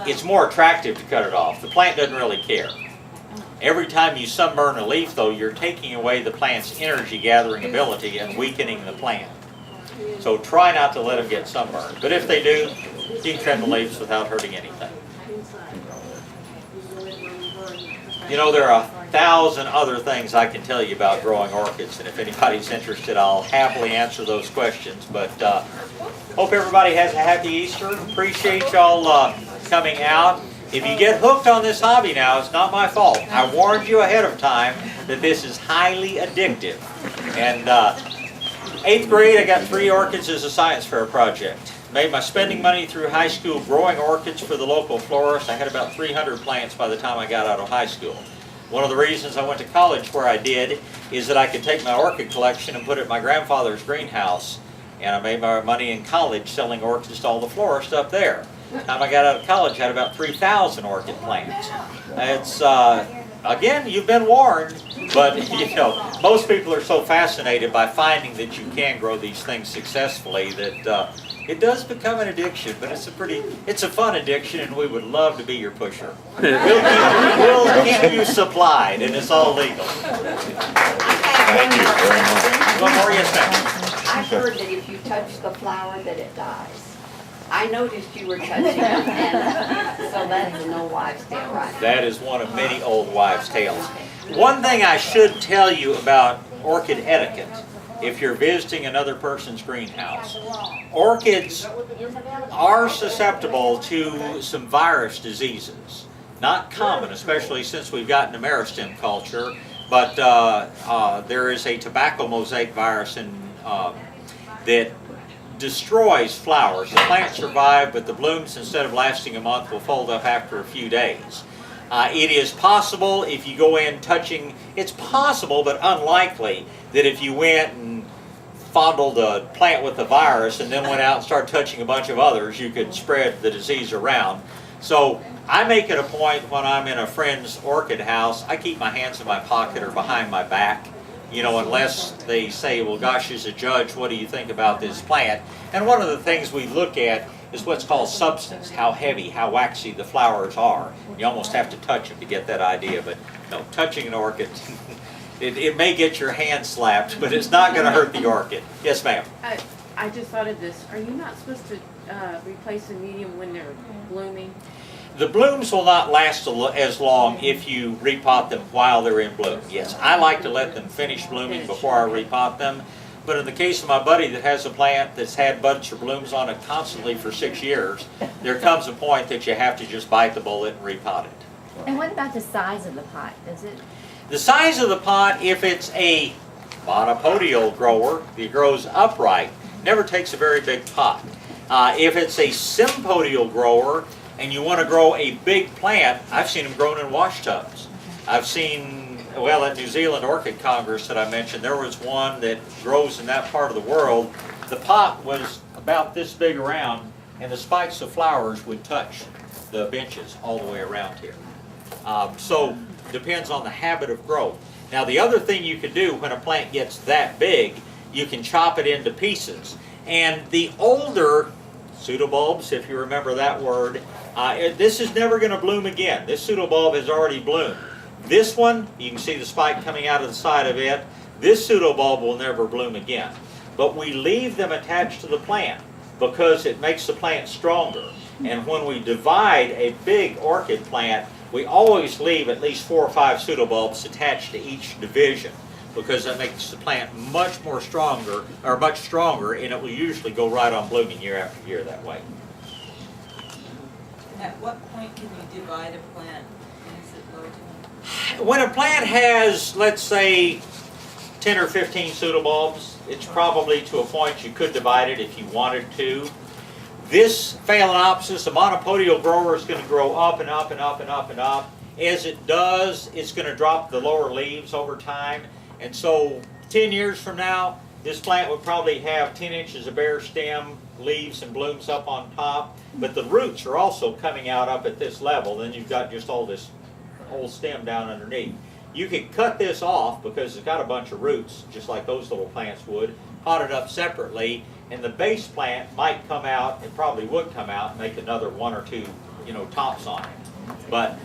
it's more attractive to cut it off. The plant doesn't really care. Every time you sunburn a leaf, though, you're taking away the plant's energy gathering ability and weakening the plant. So try not to let them get sunburned. But if they do, you can trim the leaves without hurting anything. You know, there are 1,000 other things I can tell you about growing orchids, and if anybody's interested, I'll happily answer those questions. But hope everybody has a happy Easter. Appreciate y'all coming out. If you get hooked on this hobby now, it's not my fault. I warned you ahead of time that this is highly addictive. And 8th grade, I got 3 orchids as a science fair project. Made my spending money through high school growing orchids for the local florist. I had about 300 plants by the time I got out of high school. One of the reasons I went to college where I did is that I could take my orchid collection and put it in my grandfather's greenhouse. And I made my money in college selling orchids to all the florists up there. By the time I got out of college, I had about 3,000 orchid plants. It's, again, you've been warned, but you know, most people are so fascinated by finding that you can grow these things successfully that it does become an addiction, but it's a fun addiction, and we would love to be your pusher. We'll keep you supplied, and it's all legal. Thank you very much. One more, yes, ma'am. I've heard that if you touch the flower, that it dies. I noticed you were touching it, and so that's an old wives' tale, right? That is one of many old wives' tales. One thing I should tell you about orchid etiquette, if you're visiting another person's greenhouse, orchids are susceptible to some virus diseases. Not common, especially since we've gotten a meristem culture, but there is a tobacco mosaic virus that destroys flowers. The plants survive, but the blooms, instead of lasting a month, will fold up after a few days. It is possible if you go in touching, it's possible but unlikely that if you went and fondled a plant with the virus and then went out and started touching a bunch of others, you could spread the disease around. So I make it a point when I'm in a friend's orchid house, I keep my hands in my pocket or behind my back. You know, unless they say, well, gosh, as a judge, what do you think about this plant? And one of the things we look at is what's called substance, how heavy, how waxy the flowers are. You almost have to touch them to get that idea, but no, touching an orchid, it may get your hand slapped, but it's not going to hurt the orchid. Yes, ma'am? I just thought of this. Are you not supposed to replace the medium when they're blooming? The blooms will not last as long if you repot them while they're in bloom. Yes, I like to let them finish blooming before I repot them. But in the case of my buddy that has a plant that's had buds or blooms on it constantly for 6 years, there comes a point that you have to just bite the bullet and repot it. And what about the size of the pot? Is it? The size of the pot, if it's a monopodial grower that grows upright, never takes a very big pot. If it's a sympodial grower, and you want to grow a big plant, I've seen them grown in wash tubs. I've seen, well, at New Zealand Orchid Congress that I mentioned, there was one that grows in that part of the world. The pot was about this big around, and the spikes of flowers would touch the benches all the way around here. So, depends on the habit of growth. Now, the other thing you can do when a plant gets that big, you can chop it into pieces. And the older pseudobulbs, if you remember that word, this is never going to bloom again. This pseudobulb has already bloomed. This one, you can see the spike coming out of the side of it. This pseudobulb will never bloom again. But we leave them attached to the plant because it makes the plant stronger. And when we divide a big orchid plant, we always leave at least 4 or 5 pseudobulbs attached to each division, because that makes the plant much stronger, and it will usually go right on blooming year after year that way. At what point can you divide a plant? Is it low to? When a plant has, let's say, 10 or 15 pseudobulbs, it's probably to a point you could divide it if you wanted to. This Phalaenopsis, a monopodial grower, is going to grow up and up and up and up and up. As it does, it's going to drop the lower leaves over time. And so 10 years from now, this plant would probably have 10 inches of bare stem, leaves and blooms up on top. But the roots are also coming out up at this level. Then you've got just all this whole stem down underneath. You could cut this off because it's got a bunch of roots, just like those little plants would, pot it up separately, and the base plant might come out, and probably would come out, and make another 1 or 2 tops on it. But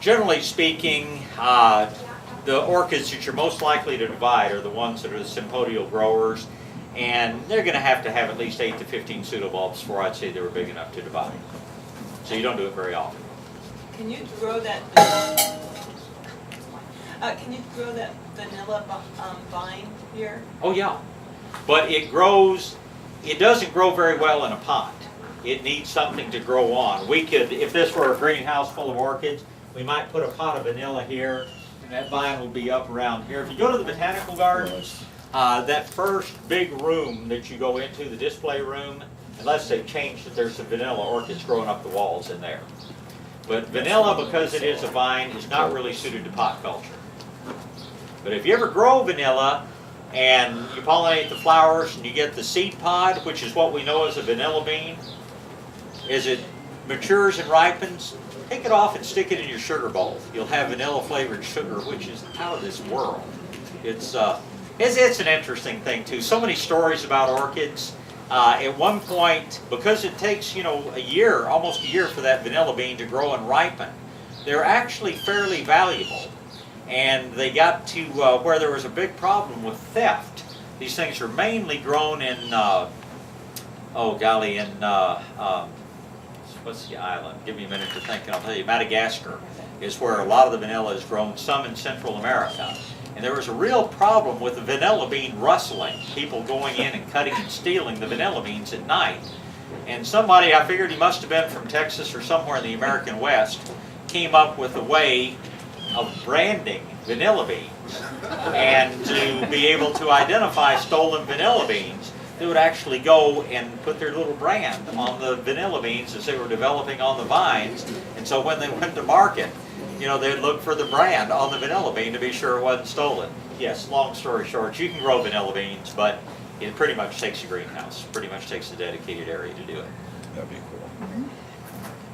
generally speaking, the orchids that you're most likely to divide are the ones that are the sympodial growers, and they're going to have at least 8 to 15 pseudobulbs before I'd say they were big enough to divide. So you don't do it very often. Can you grow that? Can you grow that vanilla vine here? Oh yeah, but it grows. It doesn't grow very well in a pot. It needs something to grow on. We could, if this were a greenhouse full of orchids, we might put a pot of vanilla here, and that vine would be up around here. If you go to the botanical gardens, that first big room that you go into, the display room, unless they've changed it, there's some vanilla orchids growing up the walls in there. But vanilla, because it is a vine, is not really suited to pot culture. But if you ever grow vanilla and you pollinate the flowers and you get the seed pod, which is what we know as a vanilla bean, as it matures and ripens, take it off and stick it in your sugar bowl. You'll have vanilla flavored sugar, which is out of this world. It's an interesting thing too. So many stories about orchids. At one point, because it takes a year, almost a year for that vanilla bean to grow and ripen, they're actually fairly valuable. And they got to where there was a big problem with theft. These things are mainly grown in, what's the island? Give me a minute to think and I'll tell you. Madagascar is where a lot of the vanilla is grown, some in Central America. And there was a real problem with the vanilla bean rustling, people going in and cutting and stealing the vanilla beans at night. And somebody, I figured he must have been from Texas or somewhere in the American West, came up with a way of branding vanilla beans. And to be able to identify stolen vanilla beans, they would actually go and put their little brand on the vanilla beans as they were developing on the vines. And so when they went to market, they'd look for the brand on the vanilla bean to be sure it wasn't stolen. Yes, long story short, you can grow vanilla beans, but it pretty much takes a greenhouse. Pretty much takes a dedicated area to do it. That'd be cool.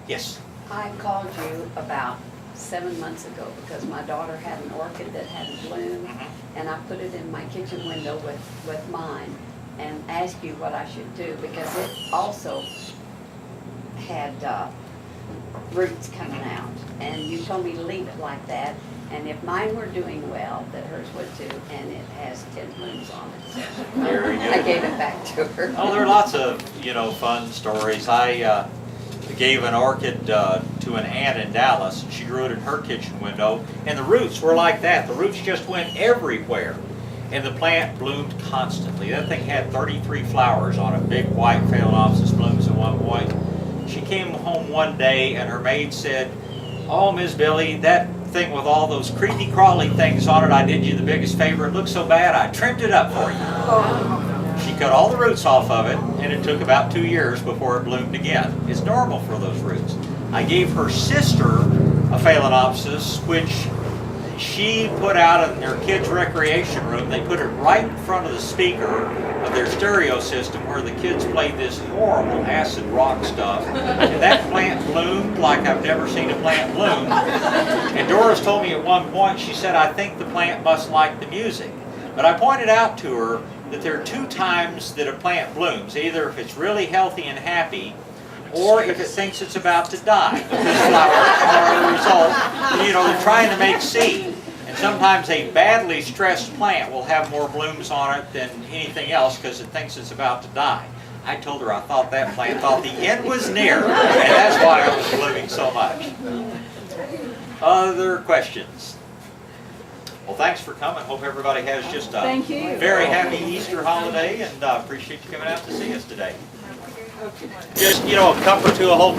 Yes? I called you about 7 months ago because my daughter had an orchid that hadn't bloomed, and I put it in my kitchen window with mine and asked you what I should do because it also had roots coming out. And you told me to leave it like that, and if mine were doing well, that hers would too, and it has 10 blooms on it. Very good. I gave it back to her. Oh, there are lots of, fun stories. I gave an orchid to an aunt in Dallas, and she grew it in her kitchen window, and the roots were like that. The roots just went everywhere, and the plant bloomed constantly. That thing had 33 flowers on it, big white phalaenopsis blooms at one point. She came home one day, and her maid said, "Oh, Miss Billy, that thing with all those creepy crawly things on it, I did you the biggest favor. It looked so bad, I trimmed it up for you." She cut all the roots off of it, and it took about 2 years before it bloomed again. It's normal for those roots. I gave her sister a phalaenopsis, which she put out in their kids' recreation room. They put it right in front of the speaker of their stereo system where the kids played this horrible acid rock stuff. And that plant bloomed like I've never seen a plant bloom. And Doris told me at one point, she said, "I think the plant must like the music." But I pointed out to her that there are 2 times that a plant blooms, either if it's really healthy and happy, or if it thinks it's about to die. Because flowers are a result, they're trying to make seed. And sometimes a badly stressed plant will have more blooms on it than anything else because it thinks it's about to die. I told her I thought that plant thought the end was near, and that's why I was blooming so much. Other questions? Well, thanks for coming. Hope everybody has just a very happy Easter holiday, and appreciate you coming out to see us today. Just, a cup or two of whole grain.